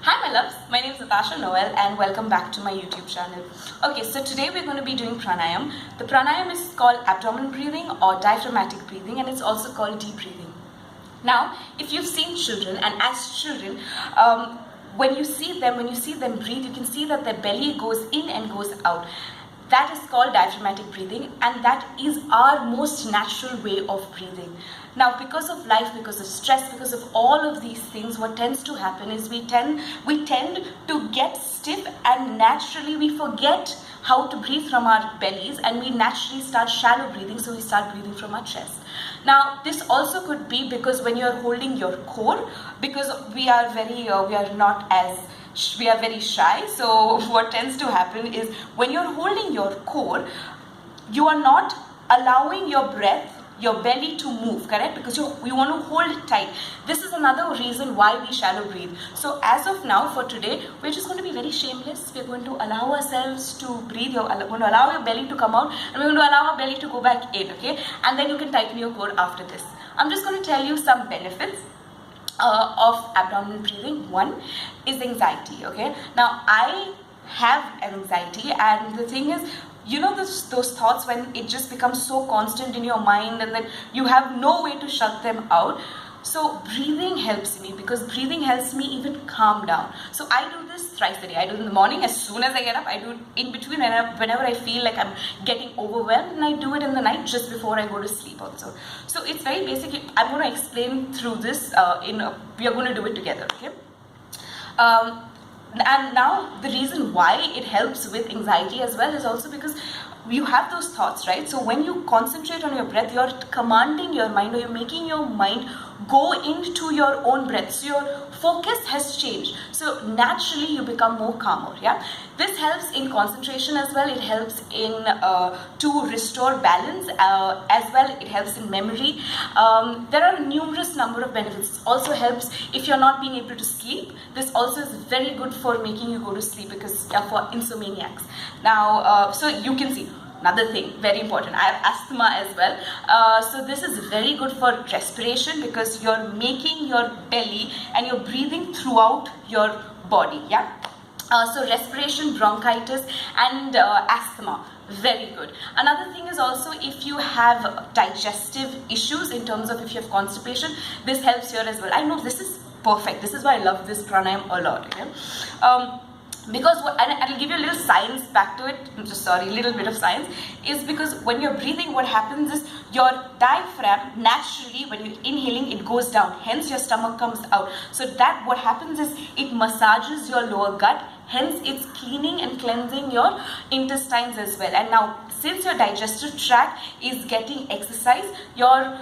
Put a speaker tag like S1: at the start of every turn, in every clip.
S1: Hi my loves, my name is Natasha Noel and welcome back to my YouTube channel. Okay, so today we're going to be doing pranayam. The pranayam is called abdominal breathing or diaphragmatic breathing, and it's also called deep breathing. Now, if you've seen children, and as children, when you see them breathe, you can see that their belly goes in and goes out. That is called diaphragmatic breathing, and that is our most natural way of breathing. Now, because of life, because of stress, because of all of these things, what tends to happen is we tend to get stiff, and naturally we forget how to breathe from our bellies, and we naturally start shallow breathing, so we start breathing from our chest. Now, this also could be because when you're holding your core, because we are very shy. So what tends to happen is when you're holding your core, you are not allowing your breath, your belly to move, correct? Because you want to hold it tight. This is another reason why we shallow breathe. So as of now, for today, we're just going to be very shameless. We're going to allow ourselves to breathe. We're going to allow your belly to come out, and we're going to allow our belly to go back in, okay? And then you can tighten your core after this. I'm just going to tell you some benefits of abdominal breathing. One is anxiety, okay? Now, I have anxiety, and the thing is, you know, those thoughts when it just becomes so constant in your mind and then you have no way to shut them out. So breathing helps me, because breathing helps me even calm down. So I do this thrice a day. I do it in the morning as soon as I get up. I do it in between whenever I feel like I'm getting overwhelmed, and I do it in the night just before I go to sleep also. So it's very basic. I'm going to explain through this. We are going to do it together, okay? And now the reason why it helps with anxiety as well is also because you have those thoughts, right? So when you concentrate on your breath, you're commanding your mind, or you're making your mind go into your own breath. So your focus has changed. So naturally you become more calmer, yeah? This helps in concentration as well. It helps in to restore balance as well. It helps in memory. There are a numerous number of benefits. It also helps if you're not being able to sleep. This also is very good for making you go to sleep, because for insomniacs. Now, so you can see another thing, very important, I have asthma as well. So this is very good for respiration, because you're making your belly and you're breathing throughout your body, yeah? So respiration, bronchitis, and asthma, very good. Another thing is also if you have digestive issues, in terms of if you have constipation, this helps here as well. I know this is perfect. This is why I love this pranayam a lot, okay? Because and I'll give you a little science back to it, a little bit of science, is because when you're breathing, what happens is your diaphragm naturally, when you're inhaling, it goes down, hence your stomach comes out. So that what happens is it massages your lower gut, hence it's cleaning and cleansing your intestines as well. And now, since your digestive tract is getting exercise, your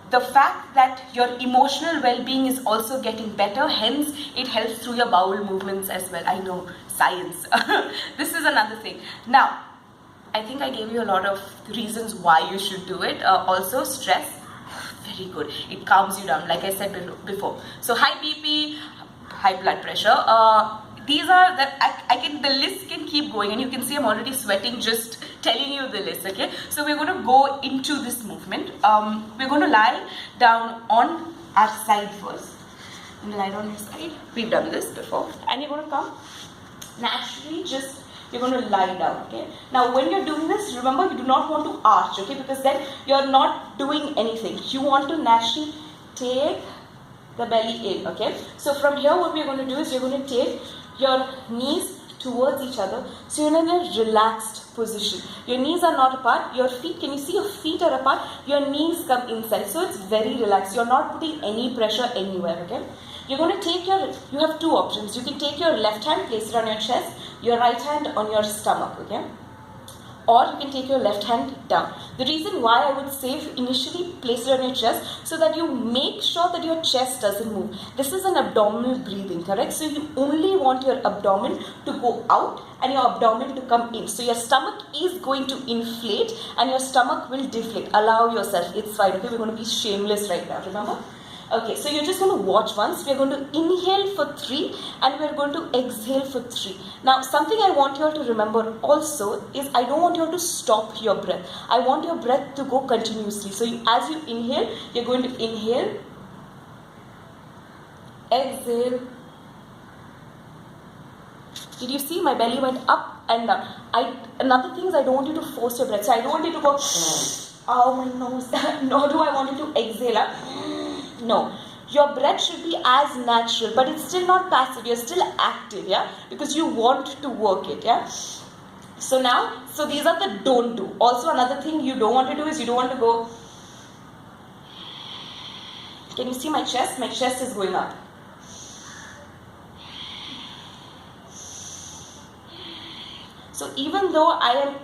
S1: the fact that your emotional well-being is also getting better, hence it helps through your bowel movements as well. I know, science. This is another thing. Now, I think I gave you a lot of reasons why you should do it. Also, stress, very good. It calms you down, like I said before. So high BP, high blood pressure. These are the list can keep going, and you can see I'm already sweating just telling you the list, okay? So we're going to go into this movement. We're going to lie down on our side first. I'm going to lie down on your side. We've done this before. And you're going to come naturally, you're going to lie down, okay? Now when you're doing this, remember, you do not want to arch, okay? Because then you're not doing anything. You want to naturally take the belly in, okay? So from here, what we're going to do is you're going to take your knees towards each other. So you're in a relaxed position. Your knees are not apart. Your feet, can you see your feet are apart? Your knees come inside. So it's very relaxed. You're not putting any pressure anywhere, okay? You're going to take you have two options. You can take your left hand, place it on your chest, your right hand on your stomach, okay? Or you can take your left hand down. The reason why I would say initially place it on your chest, so that you make sure that your chest doesn't move. This is an abdominal breathing, correct? So you only want your abdomen to go out and your abdomen to come in. So your stomach is going to inflate and your stomach will deflate. Allow yourself, it's fine, okay? We're going to be shameless right now, remember? Okay, so you're just going to watch once. We're going to inhale for 3 and we're going to exhale for 3. Now, something I want you all to remember also is I don't want you all to stop your breath. I want your breath to go continuously. So as you inhale, you're going to inhale, exhale, Did you see my belly went up and down? Another thing is I don't want you to force your breath. So I don't want you to go, oh my nose. Nor do I want you to exhale. No. Your breath should be as natural, but it's still not passive. You're still active, yeah? Because you want to work it, yeah? So now, so these are the don't do. Also another thing you don't want to do is you don't want to go. Can you see my chest? My chest is going up. So even though I am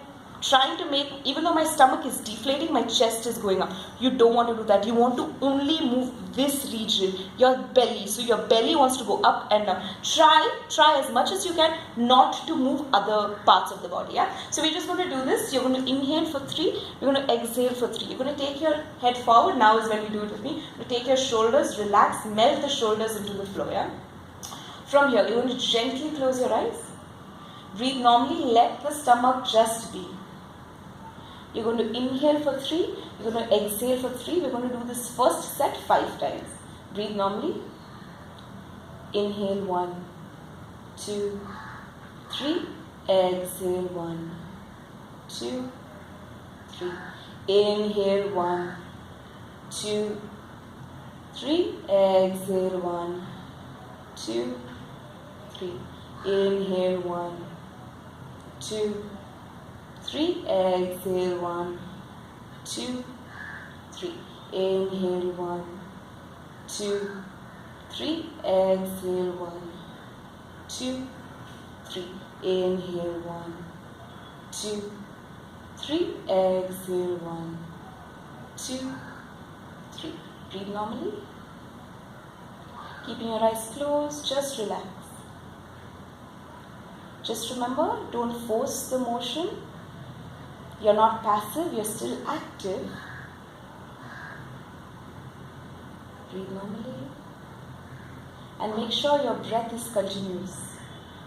S1: trying to make, even though my stomach is deflating, my chest is going up. You don't want to do that. You want to only move this region, your belly. So your belly wants to go up and down. Try as much as you can not to move other parts of the body. Yeah. So we're just going to do this. You're going to inhale for 3. You're going to exhale for 3. You're going to take your head forward. Now is when you do it with me. You take your shoulders, relax, melt the shoulders into the floor. Yeah. From here, you're going to gently close your eyes. Breathe normally. Let the stomach just be. You're going to inhale for 3. You're going to exhale for 3. We're going to do this first set 5 times. Breathe normally. Inhale 1, 2, 3. Exhale 1, 2, 3. Inhale 1, 2, 3. Exhale 1, 2, 3. Inhale 1, 2, 3. Exhale 1, 2, 3. Inhale 1, 2, 3. Exhale 1, 2, 3. Inhale 1, 2, 3. Exhale 1, 2, 3. Breathe normally. Keeping your eyes closed, just relax. Just remember, don't force the motion. You're not passive, you're still active. Breathe normally. And make sure your breath is continuous.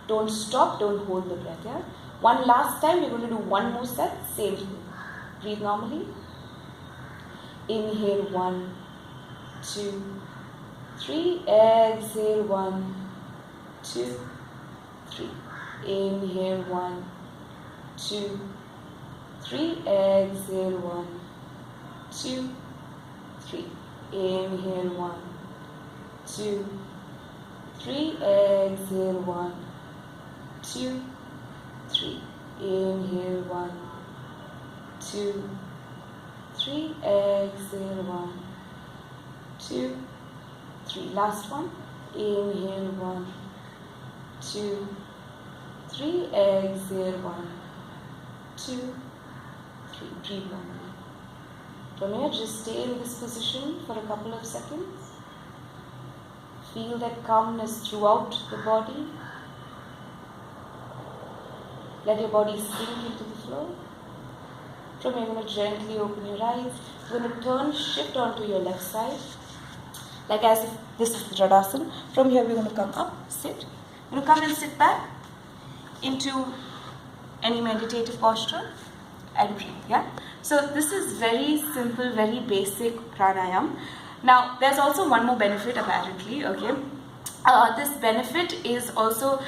S1: Don't stop, don't hold the breath, yeah? One last time, we're going to do one more set, same thing. Breathe normally. Inhale 1, 2, 3. Exhale 1, 2, 3. Inhale 1, 2, 3. Exhale 1, 2, 3. Inhale 1, 2, 3. Exhale 1, 2, 3. Inhale 1, 2, 3. Exhale 1, 2, 3. Last one. Inhale 1, 2, 3. Exhale 1, 2, 3. Breathe normally. From here, just stay in this position for a couple of seconds. Feel that calmness throughout the body. Let your body sink into the floor. From here, you're going to gently open your eyes. You're going to turn, shift onto your left side. Like as if this is the Tadasana. From here, we're going to come up, sit. You're going to come and sit back into any meditative posture and breathe, yeah? So this is very simple, very basic pranayam. Now, there's also one more benefit apparently, okay? This benefit is also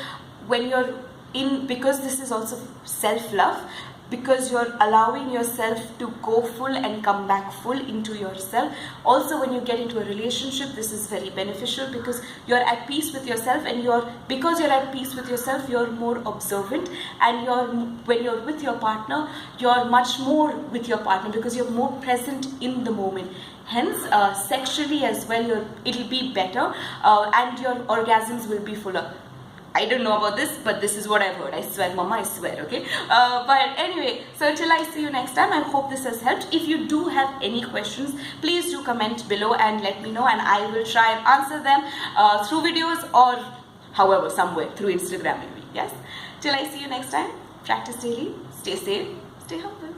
S1: when you're in, because this is also self-love, because you're allowing yourself to go full and come back full into yourself. Also, when you get into a relationship, this is very beneficial because you're at peace with yourself, and because you're at peace with yourself, you're more observant, and when you're with your partner, you're much more with your partner because you're more present in the moment. Hence, sexually as well, it'll be better, and your orgasms will be fuller. I don't know about this, but this is what I've heard. I swear, Mama, I swear, okay? But anyway, so till I see you next time, I hope this has helped. If you do have any questions, please do comment below and let me know, and I will try and answer them through videos or however, somewhere, through Instagram maybe, yes? Till I see you next time, practice daily, stay safe, stay humble.